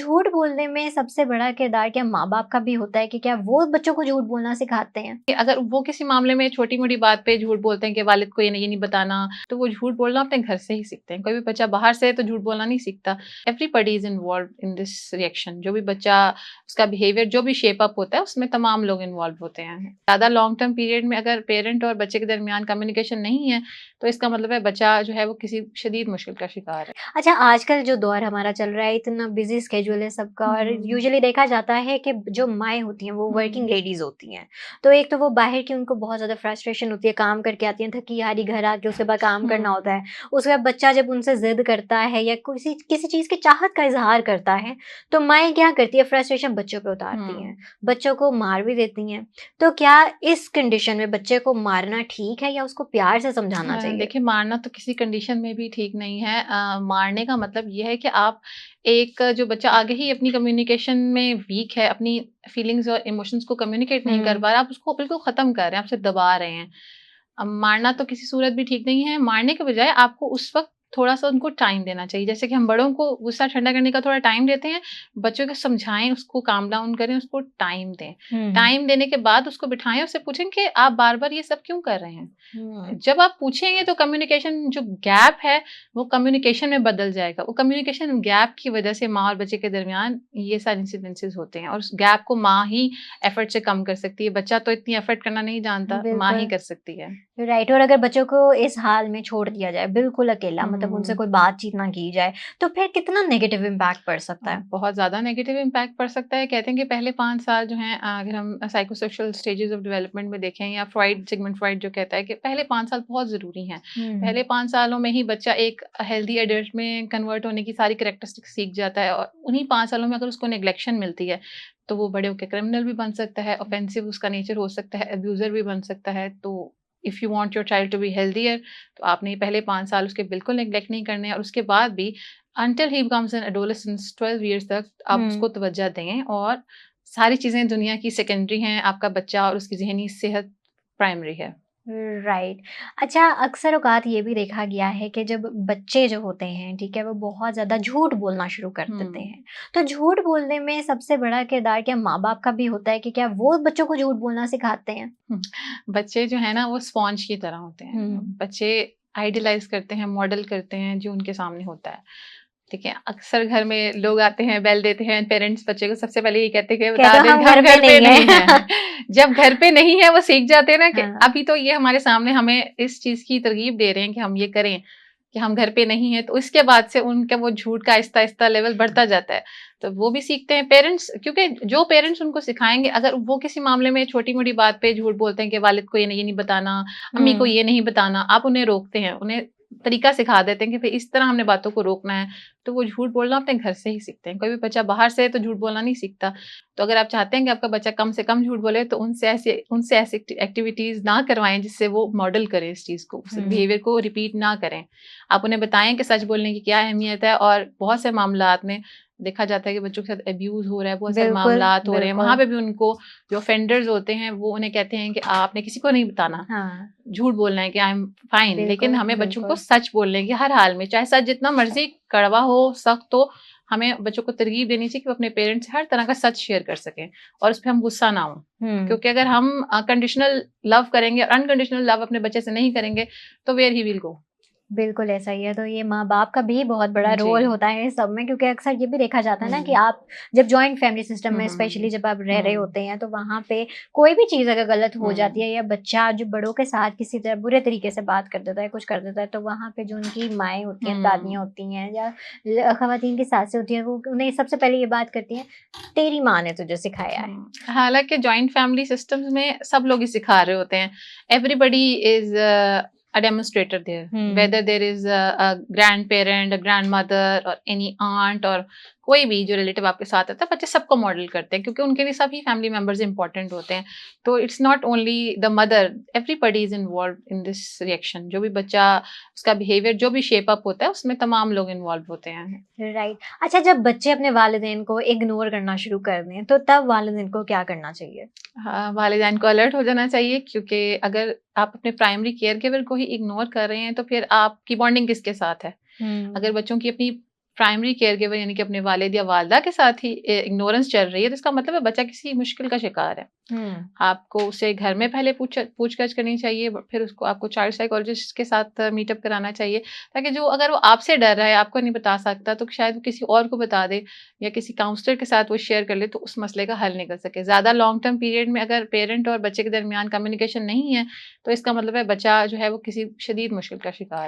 झूठ बोलने में सबसे बड़ा किरदार क्या माँ-बाप का भी होता है कि क्या वो बच्चों को झूठ बोलना सिखाते हैं? कि अगर वो किसी मामले में छोटी-मोटी बात पे झूठ बोलते हैं कि वालिद को ये नहीं बताना, तो वो झूठ बोलना अपने घर से ही सीखते हैं। कोई भी बच्चा बाहर से तो झूठ बोलना नहीं सीखता। Everybody is involved in this reaction. जो भी बच्चा उसका बिहेवियर जो भी शेप अप होता है, उसमें तमाम लोग इन्वॉल्व होते हैं। ज़्यादा लॉन्ग टर्म पीरियड में अगर पेरेंट और बच्चे के दरमियान कम्युनिकेशन नहीं है, तो इसका मतलब है बच्चा जो है वो किसी शदीद मुश्किल का शिकार है। अच्छा, आजकल जो दौर हमारा चल रहा है, इतना बिज़ी स्केड्यूल है सबका और हुँ, यूजुअली देखा जाता है कि जो माएँ होती हैं, वो हुँ, वर्किंग लेडीज़ होती हैं। तो एक तो वो बाहर की उनको बहुत ज़्यादा फ्रस्ट्रेशन होती है, काम करके आती हैं थकी-हारी, घर आके उसके बाद काम करना होता हुँ, है। उसके बाद बच्चा जब उनसे ज़िद करता है या किसी किसी चीज़ की चाहत का इज़हार करता है, तो माएँ क्या करती है, फ्रस्ट्रेशन बच्चों पे उतारती हुँ। हैं, बच्चों को मार भी देती हैं। तो क्या इस कंडीशन में बच्चे को मारना ठीक है या उसको प्यार से समझाना चाहिए? देखिए मारना तो किसी कंडीशन में भी ठीक नहीं है। मारने का मतलब ये है कि आप एक जो बच्चा आगे ही अपनी कम्युनिकेशन में वीक है, अपनी फीलिंग्स और इमोशंस को कम्युनिकेट नहीं कर हुँ। पा रहा, आप उसको बिल्कुल ख़त्म कर रहे हैं, आप उसे दबा रहे हैं। मारना तो किसी सूरत भी ठीक नहीं है। मारने के बजाय आपको उस वक़्त थोड़ा-सा उनको टाइम देना चाहिए। जैसे कि हम बड़ों को गुस्सा ठंडा करने का थोड़ा टाइम देते हैं, बच्चों को समझाएँ, उसको काम डाउन करें, उसको टाइम दें। हुँ, हुँ। टाइम देने के बाद उसको बिठाएँ, उससे पूछें कि आप बार-बार ये सब क्यों कर रहे हैं? हुँ। जब आप पूछेंगे तो कम्युनिकेशन जो गैप है, वो कम्युनिकेशन में बदल जाएगा। वो कम्युनिकेशन गैप की वज़ह से माँ और बच्चे के दरमियान ये सारे इंसिडेंसेस होते हैं और उस गैप को माँ ही एफ़र्ट से कम कर सकती है। बच्चा तो इतनी एफ़र्ट करना नहीं जानता, माँ ही बिल्कुल। कर सकती है। राइट। और अगर बच्चों को इस हाल में छोड़ दिया जाए, बिल्कुल अकेला मतलब उनसे हुँ। कोई बातचीत ना की जाए, तो फिर कितना नेगेटिव इम्पैक्ट पड़ सकता है? बहुत ज़्यादा नेगेटिव इम्पैक्ट पड़ सकता है। कहते हैं कि पहले 5 साल जो हैं अगर हम साइकोसोशल स्टेजेस ऑफ डेवलपमेंट में देखें या सिगमंड फ्रॉइड जो कहता है कि पहले 5 साल बहुत ज़रूरी हैं। हुँ। पहले 5 सालों में ही बच्चा एक हेल्दी एडल्ट में कन्वर्ट होने की सारी कैरेक्टरिस्टिक्स सीख जाता है और उन्हीं 5 सालों में अगर उसको नेग्लेक्शन मिलती है, तो वो बड़े होके क्रिमिनल भी बन सकता है, ऑफेंसिव उसका नेचर हो सकता है, अब्यूज़र भी बन सकता है। तो if you want your child to be healthier तो आपने पहले 5 साल उसके बिल्कुल नेग्लेक्ट नहीं करने हैं और उसके बाद भी until he becomes N adolescence 12 years तक आप उसको हुँ। तवज्जो दें और सारी चीज़ें दुनिया की सेकेंडरी हैं, आपका बच्चा और उसकी ज़हनी सेहत प्राइमरी है। राइट। अच्छा, अक्सर औक़ात ये भी देखा गया है कि जब बच्चे जो होते हैं, ठीक है, वो बहुत ज़्यादा झूठ बोलना शुरू कर देते हुँ। हैं। तो झूठ बोलने में सबसे बड़ा किरदार क्या माँ-बाप का भी होता है कि क्या वो बच्चों को झूठ बोलना सिखाते हैं? हुँ, बच्चे जो हैं ना वो स्पॉन्ज की तरह होते हैं। हुँ। बच्चे आइडियलाइज़ करते हैं, मॉडल करते हैं जो उनके सामने होता है। ठीक है? अक्सर घर में लोग आते हैं, बेल देते हैं, पेरेंट्स बच्चे को सबसे पहले ये कहते हैं कि कह बता दो दें हम हम घर पे घर पे नहीं नहीं हैं। हैं। जब घर पे नहीं है वो सीख जाते हैं ना कि हाँ। अभी तो ये हमारे सामने हमें इस चीज़ की तरगीब दे रहे हैं कि हम ये करें, कि हम घर पे नहीं हैं, तो इसके बाद से उनका वो झूठ का आहिस्ता-आहिस्ता लेवल बढ़ता जाता है। तो वो भी सीखते हैं पेरेंट्स क्योंकि जो पेरेंट्स उनको सिखाएँगे अगर वो किसी मामले में छोटी-मोटी बात पे झूठ बोलते हैं कि वालिद को ये नहीं बताना, अम्मी को हुँ। ये नहीं बताना, आप उन्हें रोकते हैं, उन्हें तरीका सिखा देते हैं कि भई इस तरह हमने बातों को रोकना है, तो वो झूठ बोलना अपने घर से ही सीखते हैं। कोई भी बच्चा बाहर से तो झूठ बोलना नहीं सीखता। तो अगर आप चाहते हैं कि आपका बच्चा कम से कम झूठ बोले तो उनसे ऐसी एक्टिविटीज़ ना करवाएँ जिससे वो मॉडल करें इस चीज़ को, उस हुँ। बिहेवियर को रिपीट ना करें। आप उन्हें बताएँ कि सच बोलने की क्या अहमियत है और बहुत से मामलात में देखा जाता है कि बच्चों के साथ अब्यूज़ हो रहा है, बहुत सारे बिल्कुल, मामलात हो रहे हैं, वहाँ बिल्कुल। पे भी उनको जो ऑफेंडर्स होते हैं वो उन्हें कहते हैं कि आपने किसी को नहीं बताना। हाँ। झूठ बोलना है कि आई एम फाइन लेकिन बिल्कुल, हमें बच्चों को बिल्कुल। सच बोलने की हर हाल में चाहे सच जितना मर्जी कड़वा हो, सख्त हो, हमें बच्चों को तरगीब देनी चाहिए कि वो अपने पेरेंट्स से हर तरह का सच शेयर कर सकें और उस पे हम गुस्सा ना हों। हुँ। क्योंकि अगर हम कंडीशनल लव करेंगे और अनकंडीशनल लव अपने बच्चे से नहीं करेंगे, तो वेयर ही विल गो। बिल्कुल ऐसा ही है, तो ये माँ-बाप का भी बहुत बड़ा जी। रोल होता है इस सब में क्योंकि अक्सर ये भी देखा जाता है ना कि हुँ। आप जब जॉइंट फैमिली सिस्टम हुँ, में हुँ, हुँ, स्पेशली जब आप रह रहे हुँ। होते हैं, तो वहाँ पे कोई भी चीज़ अगर गलत हो जाती हुँ, है या बच्चा जो बड़ों के साथ किसी तरह बुरे तरीके से बात कर देता है, कुछ कर देता है, तो वहाँ पे जो उनकी माएँ होती हैं, हुँ, दादियाँ होती हैं या ख़वातीन की सासें होती हैं, वो उन्हें सबसे पहले ये बात करती हैं, तेरी माँ ने तुझे सिखाया है। हुँ। हालाँकि जॉइंट फैमिली सिस्टम्स में सब लोग ही सिखा रहे होते हैं। Everybody is a demonstrator there. Hmm. Whether there is a grandparent, a grandmother or any aunt और कोई भी जो रिलेटिव आपके साथ आता है, बच्चे सबको मॉडल करते हैं क्योंकि उनके लिए सभी फैमिली मेंबर्स इंपॉर्टेंट होते हैं। तो it's not only the mother, everybody is involved in this reaction. जो भी बच्चा उसका बिहेवियर जो भी शेप अप होता है, उसमें तमाम लोग इन्वॉल्व होते हैं। राइट। अच्छा, जब बच्चे अपने वालिदैन को इग्नोर करना शुरू कर दें, तो तब वालिदैन को क्या करना चाहिए? हाँ, वालिदैन को अलर्ट हो जाना चाहिए क्योंकि अगर आप अपने प्राइमरी केयर गिवर को ही इग्नोर कर रहे हैं, तो फिर आपकी बॉन्डिंग किसके साथ है? हुँ। अगर बच्चों की अपनी प्राइमरी केयर गिवर यानी कि अपने वालिद या वालदा के साथ ही इग्नोरेंस चल रही है, तो इसका मतलब है बच्चा किसी मुश्किल का शिकार है। आपको उसे घर में पहले पूछताछ करनी चाहिए, फिर उसको आपको चाइल्ड साइकोलॉजिस्ट के साथ मीटअप कराना चाहिए, ताकि जो अगर वो आपसे डर रहा है, आपको नहीं बता सकता, तो शायद वो किसी और को बता दे या किसी काउंसलर के साथ वो शेयर कर ले, तो उस मसले का हल निकल सके। ज़्यादा लॉन्ग टर्म पीरियड में अगर पेरेंट और बच्चे के दरमियान कम्युनिकेशन नहीं है, तो इसका मतलब है बच्चा जो है वो किसी शदीद मुश्किल का शिकार है।